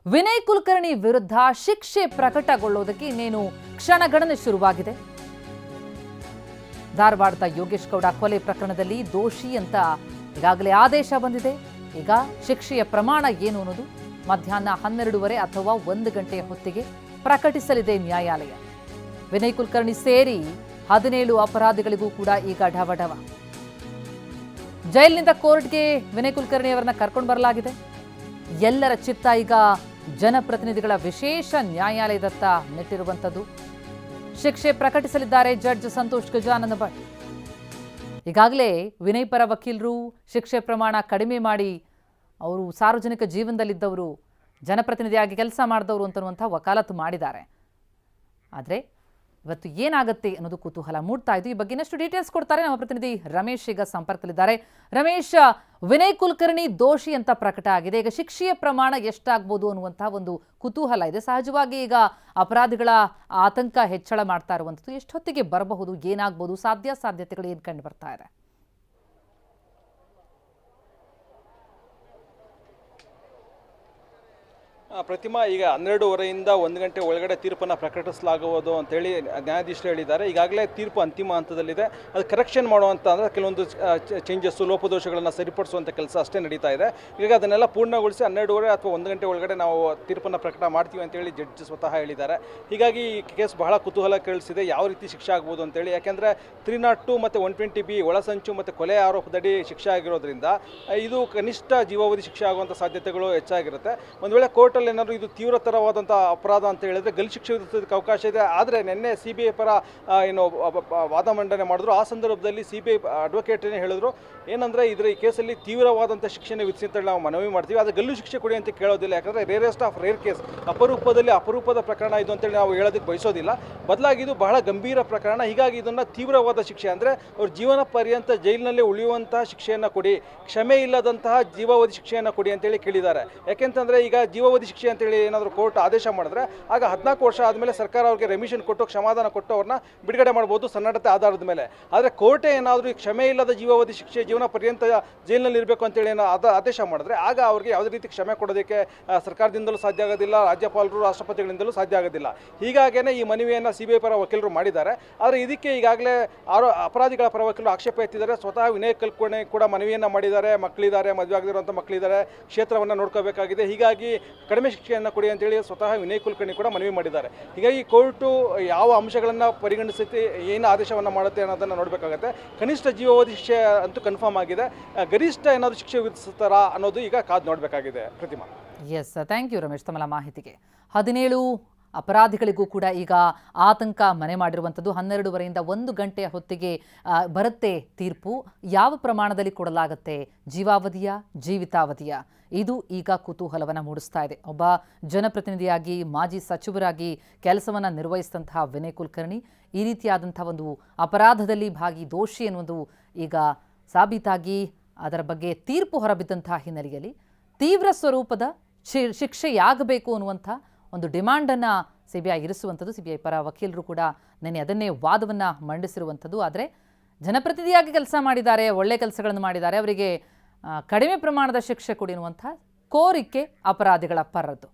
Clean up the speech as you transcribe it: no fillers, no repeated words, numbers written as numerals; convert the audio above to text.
ವಿನಯ್ ಕುಲಕರ್ಣಿ ವಿರುದ್ಧ ಶಿಕ್ಷೆ ಪ್ರಕಟಗೊಳ್ಳುವುದಕ್ಕೆ ಇನ್ನೇನು ಕ್ಷಣಗಣನೆ ಶುರುವಾಗಿದೆ. ಧಾರವಾಡದ ಯೋಗೇಶ್ ಗೌಡ ಕೊಲೆ ಪ್ರಕರಣದಲ್ಲಿ ದೋಷಿ ಅಂತ ಈಗಾಗಲೇ ಆದೇಶ ಬಂದಿದೆ. ಈಗ ಶಿಕ್ಷೆಯ ಪ್ರಮಾಣ ಏನು ಅನ್ನೋದು ಮಧ್ಯಾಹ್ನ 12:30 ಅಥವಾ 1 ಗಂಟೆಯ ಹೊತ್ತಿಗೆ ಪ್ರಕಟಿಸಲಿದೆ ನ್ಯಾಯಾಲಯ. ವಿನಯ್ ಕುಲಕರ್ಣಿ ಸೇರಿ 17 ಅಪರಾಧಿಗಳಿಗೂ ಕೂಡ ಈಗ ಢವಢವ. ಜೈಲಿನಿಂದ ಕೋರ್ಟ್ಗೆ ವಿನಯ್ ಕುಲಕರ್ಣಿ ಅವರನ್ನ ಕರ್ಕೊಂಡು ಬರಲಾಗಿದೆ. ಎಲ್ಲರ ಚಿತ್ತ ಈಗ ಜನಪ್ರತಿನಿಧಿಗಳ ವಿಶೇಷ ನ್ಯಾಯಾಲಯದತ್ತ ನೆಟ್ಟಿರುವಂಥದ್ದು. ಶಿಕ್ಷೆ ಪ್ರಕಟಿಸಲಿದ್ದಾರೆ ಜಡ್ಜ್ ಸಂತೋಷ್ ಗಜಾನನ ಭಟ್. ಈಗಾಗಲೇ ವಿನಯ್ ಪರ ವಕೀಲರು ಶಿಕ್ಷೆ ಪ್ರಮಾಣ ಕಡಿಮೆ ಮಾಡಿ ಅವರು ಸಾರ್ವಜನಿಕ ಜೀವನದಲ್ಲಿದ್ದವರು, ಜನಪ್ರತಿನಿಧಿಯಾಗಿ ಕೆಲಸ ಮಾಡಿದವರು ಅಂತನ್ನುವಂಥ ವಕಾಲತ್ತು ಮಾಡಿದ್ದಾರೆ. ಆದರೆ ಇವತ್ತು ಏನಾಗುತ್ತೆ ಅನ್ನೋದು ಕುತೂಹಲ ಮೂಡ್ತಾ ಇದ್ದು. ಈ ಬಗ್ಗೆ ಇನ್ನಷ್ಟು ಡೀಟೇಲ್ಸ್ ಕೊಡ್ತಾರೆ ನಮ್ಮ ಪ್ರತಿನಿಧಿ ರಮೇಶ್ ಈಗ ಸಂಪರ್ಕದಲ್ಲಿದ್ದಾರೆ. ರಮೇಶ್, ವಿನಯ್ ಕುಲಕರ್ಣಿ ದೋಷಿ ಅಂತ ಪ್ರಕಟ ಆಗಿದೆ. ಈಗ ಶಿಕ್ಷೆಯ ಪ್ರಮಾಣ ಎಷ್ಟಾಗ್ಬೋದು ಅನ್ನುವಂತಹ ಒಂದು ಕುತೂಹಲ ಇದೆ. ಸಹಜವಾಗಿ ಈಗ ಅಪರಾಧಿಗಳ ಆತಂಕ ಹೆಚ್ಚಳ ಮಾಡ್ತಾ ಇರುವಂಥದ್ದು. ಎಷ್ಟೊತ್ತಿಗೆ ಬರಬಹುದು, ಏನಾಗ್ಬೋದು, ಸಾಧ್ಯತೆಗಳು ಏನು ಕಂಡು ಬರ್ತಾ ಇದೆ? ಪ್ರತಿಮಾ, ಈಗ 12:30ರಿಂದ 1 ಗಂಟೆ ಒಳಗಡೆ ತೀರ್ಪನ್ನು ಪ್ರಕಟಿಸಲಾಗುವುದು ಅಂತೇಳಿ ನ್ಯಾಯಾಧೀಶರು ಹೇಳಿದ್ದಾರೆ. ಈಗಾಗಲೇ ತೀರ್ಪು ಅಂತಿಮ ಹಂತದಲ್ಲಿದೆ. ಅದು ಕರೆಕ್ಷನ್ ಮಾಡುವಂಥ ಅಂದರೆ ಕೆಲವೊಂದು ಚೇಂಜಸ್ಸು, ಲೋಪದೋಷಗಳನ್ನು ಸರಿಪಡಿಸುವಂಥ ಕೆಲಸ ಅಷ್ಟೇ ನಡೀತಾ ಇದೆ. ಈಗ ಅದನ್ನೆಲ್ಲ ಪೂರ್ಣಗೊಳಿಸಿ 12:30 ಅಥವಾ 1 ಗಂಟೆ ಒಳಗಡೆ ನಾವು ತೀರ್ಪನ್ನು ಪ್ರಕಟ ಮಾಡ್ತೀವಿ ಅಂತೇಳಿ ಜಡ್ಜ್ ಸ್ವತಃ ಹೇಳಿದ್ದಾರೆ. ಹೀಗಾಗಿ ಈ ಕೇಸ್ ಬಹಳ ಕುತೂಹಲ ಕೇಳಿಸಿದೆ. ಯಾವ ರೀತಿ ಶಿಕ್ಷೆ ಆಗ್ಬೋದು ಅಂತೇಳಿ. ಯಾಕೆಂದರೆ 302 ಮತ್ತು 120B ಒಳಸಂಚು ಮತ್ತು ಕೊಲೆ ಆರೋಪದಡಿ ಶಿಕ್ಷೆ ಆಗಿರೋದ್ರಿಂದ ಇದು ಕನಿಷ್ಠ ಜೀವಾವಧಿ ಶಿಕ್ಷೆ ಆಗುವಂಥ ಸಾಧ್ಯತೆಗಳು ಹೆಚ್ಚಾಗಿರುತ್ತೆ. ಒಂದು ವೇಳೆ ಕೋರ್ಟ್ ಏನಾದರೂ ಇದು ತೀವ್ರತರವಾದಂಥ ಅಪರಾಧ ಅಂತ ಹೇಳಿದ್ರೆ ಗಲ್ಲು ಶಿಕ್ಷೆ ವಿಧಿಸೋದಕ್ಕೆ ಅವಕಾಶ ಇದೆ. ಆದರೆ ನಿನ್ನೆ CBI ಪರ ಏನು ವಾದ ಮಂಡನೆ ಮಾಡಿದ್ರು. ಆ ಸಂದರ್ಭದಲ್ಲಿ CBI ಅಡ್ವೊಕೇಟ್ ಹೇಳಿದ್ರು, ಏನಂದರೆ ಈ ಕೇಸಲ್ಲಿ ತೀವ್ರವಾದಂಥ ಶಿಕ್ಷೆಯನ್ನು ವಿಧಿಸಿ ಅಂತ ನಾವು ಮನವಿ ಮಾಡ್ತೀವಿ. ಆದರೆ ಗಲ್ಲು ಶಿಕ್ಷೆ ಕೊಡಿ ಅಂತ ಕೇಳೋದಿಲ್ಲ. ಯಾಕಂದರೆ ರೇರೆಸ್ಟ್ ಆಫ್ ರೇರ್ ಕೇಸ್, ಅಪರೂಪದ ಪ್ರಕರಣ ಇದು ಅಂತೇಳಿ ನಾವು ಹೇಳೋದಕ್ಕೆ ಬಯಸೋದಿಲ್ಲ. ಬದಲಾಗಿ ಇದು ಬಹಳ ಗಂಭೀರ ಪ್ರಕರಣ. ಹೀಗಾಗಿ ಇದನ್ನು ತೀವ್ರವಾದ ಶಿಕ್ಷೆ ಅಂದರೆ ಅವ್ರ ಜೀವನ ಪರ್ಯಂತ ಜೈಲಿನಲ್ಲಿ ಉಳಿಯುವಂತಹ ಶಿಕ್ಷೆಯನ್ನು ಕೊಡಿ, ಕ್ಷಮೆ ಇಲ್ಲದಂತಹ ಜೀವಾವಧಿ ಶಿಕ್ಷೆಯನ್ನು ಕೊಡಿ ಅಂತೇಳಿ ಕೇಳಿದ್ದಾರೆ. ಯಾಕೆಂತಂದರೆ ಈಗ ಜೀವಾವಧಿ ಶಿಕ್ಷೆ ಅಂತೇಳಿ ಏನಾದರೂ ಕೋರ್ಟ್ ಆದೇಶ ಮಾಡಿದ್ರೆ ಆಗ 14 ವರ್ಷ ಆದಮೇಲೆ ಸರ್ಕಾರ ಅವ್ರಿಗೆ ರೆಮಿಷನ್ ಕೊಟ್ಟು ಕ್ಷಮಾದಾನ ಕೊಟ್ಟು ಅವ್ರನ್ನ ಬಿಡುಗಡೆ ಮಾಡ್ಬೋದು ಸನ್ನಡತೆ ಆಧಾರದ ಮೇಲೆ. ಆದರೆ ಕೋರ್ಟೇ ಏನಾದರೂ ಕ್ಷಮೆ ಇಲ್ಲದ ಜೀವಾವಧಿ ಶಿಕ್ಷೆ, ಜೀವನ ಪರ್ಯಂತ ಜೈಲಿನಲ್ಲಿ ಇರಬೇಕು ಅಂತೇಳಿ ಆದೇಶ ಮಾಡಿದ್ರೆ ಆಗ ಅವ್ರಿಗೆ ಯಾವುದೇ ರೀತಿ ಕ್ಷಮೆ ಕೊಡೋದಕ್ಕೆ ಸರ್ಕಾರದಿಂದಲೂ ಸಾಧ್ಯ ಆಗೋದಿಲ್ಲ, ರಾಜ್ಯಪಾಲರು ರಾಷ್ಟ್ರಪತಿಗಳಿಂದಲೂ ಸಾಧ್ಯ ಆಗೋದಿಲ್ಲ. ಹೀಗಾಗೇ ಈ ಮನವಿಯನ್ನು CBI ಪರ ವಕೀಲರು ಮಾಡಿದ್ದಾರೆ. ಆದರೆ ಇದಕ್ಕೆ ಈಗಾಗಲೇ ಅಪರಾಧಿಗಳ ಪರ ವಕೀಲರು ಆಕ್ಷೇಪ ಎತ್ತಿದ್ದಾರೆ. ಸ್ವತಃ ವಿನಯ್ ಕುಲಕರ್ಣಿ ಕೂಡ ಮನವಿಯನ್ನು ಮಾಡಿದ್ದಾರೆ. ಮಕ್ಕಳಿದ್ದಾರೆ, ಮದುವೆ ಆಗದಿರುವಂಥ ಮಕ್ಕಳಿದ್ದಾರೆ, ಕ್ಷೇತ್ರವನ್ನು ನೋಡ್ಕೋಬೇಕಾಗಿದೆ. ಹೀಗಾಗಿ ಕಡಿಮೆ ಶಿಕ್ಷೆಯನ್ನು ಕೊಡಿ ಅಂತೇಳಿ ಸ್ವತಃ ವಿನಯ್ ಕುಲಕರ್ಣಿ ಕೂಡ ಮನವಿ ಮಾಡಿದ್ದಾರೆ. ಹೀಗಾಗಿ ಕೋರ್ಟು ಯಾವ ಅಂಶಗಳನ್ನು ಪರಿಗಣಿಸಿ ಏನು ಆದೇಶವನ್ನು ಮಾಡುತ್ತೆ ಅನ್ನೋದನ್ನು ನೋಡಬೇಕಾಗುತ್ತೆ. ಕನಿಷ್ಠ ಜೀವಾವಧಿ ಶಿಕ್ಷೆ ಅಂತೂ ಕನ್ಫರ್ಮ್ ಆಗಿದೆ. ಗರಿಷ್ಠ ಏನಾದರೂ ಶಿಕ್ಷೆ ವಿಧಿಸ್ತಾರಾ ಅನ್ನೋದು ಈಗ ಕಾದು ನೋಡಬೇಕಾಗಿದೆ. ಪ್ರತಿಮಾ. ಎಸ್, ಥ್ಯಾಂಕ್ ಯು ರಮೇಶ್ ತಮ್ಮ ಮಾಹಿತಿಗೆ. 17 ಅಪರಾಧಿಗಳಿಗೂ ಕೂಡ ಈಗ ಆತಂಕ ಮನೆ ಮಾಡಿರುವಂಥದ್ದು. 12:30ರಿಂದ 1 ಗಂಟೆಯ ಹೊತ್ತಿಗೆ ಬರುತ್ತೆ ತೀರ್ಪು. ಯಾವ ಪ್ರಮಾಣದಲ್ಲಿ ಕೊಡಲಾಗುತ್ತೆ, ಜೀವಾವಧಿಯ ಜೀವಿತಾವಧಿಯ, ಇದು ಈಗ ಕುತೂಹಲವನ್ನು ಮೂಡಿಸ್ತಾ ಇದೆ. ಒಬ್ಬ ಜನಪ್ರತಿನಿಧಿಯಾಗಿ, ಮಾಜಿ ಸಚಿವರಾಗಿ ಕೆಲಸವನ್ನು ನಿರ್ವಹಿಸಿದಂತಹ ವಿನಯ್ ಕುಲಕರ್ಣಿ ಈ ರೀತಿಯಾದಂಥ ಒಂದು ಅಪರಾಧದಲ್ಲಿ ದೋಷಿ ಎನ್ನುವುದು ಈಗ ಸಾಬೀತಾಗಿ ಅದರ ಬಗ್ಗೆ ತೀರ್ಪು ಹೊರಬಿದ್ದಂತಹ ಹಿನ್ನೆಲೆಯಲ್ಲಿ ತೀವ್ರ ಸ್ವರೂಪದ ಶಿಕ್ಷೆಯಾಗಬೇಕು ಅನ್ನುವಂಥ ಒಂದು ಡಿಮಾಂಡನ್ನು CBI ಇರಿಸುವಂಥದ್ದು. CBI ಪರ ವಕೀಲರು ಕೂಡ ನೆನ್ನೆ ಅದನ್ನೇ ವಾದವನ್ನು ಮಂಡಿಸಿರುವಂಥದ್ದು. ಆದರೆ ಜನಪ್ರತಿನಿಧಿಯಾಗಿ ಕೆಲಸ ಮಾಡಿದ್ದಾರೆ, ಒಳ್ಳೆ ಕೆಲಸಗಳನ್ನು ಮಾಡಿದ್ದಾರೆ, ಅವರಿಗೆ ಕಡಿಮೆ ಪ್ರಮಾಣದ ಶಿಕ್ಷೆ ಕೊಡಿ ಅನ್ನುವಂಥ ಕೋರಿಕೆ ಅಪರಾಧಿಗಳ ಪರದ್ದು.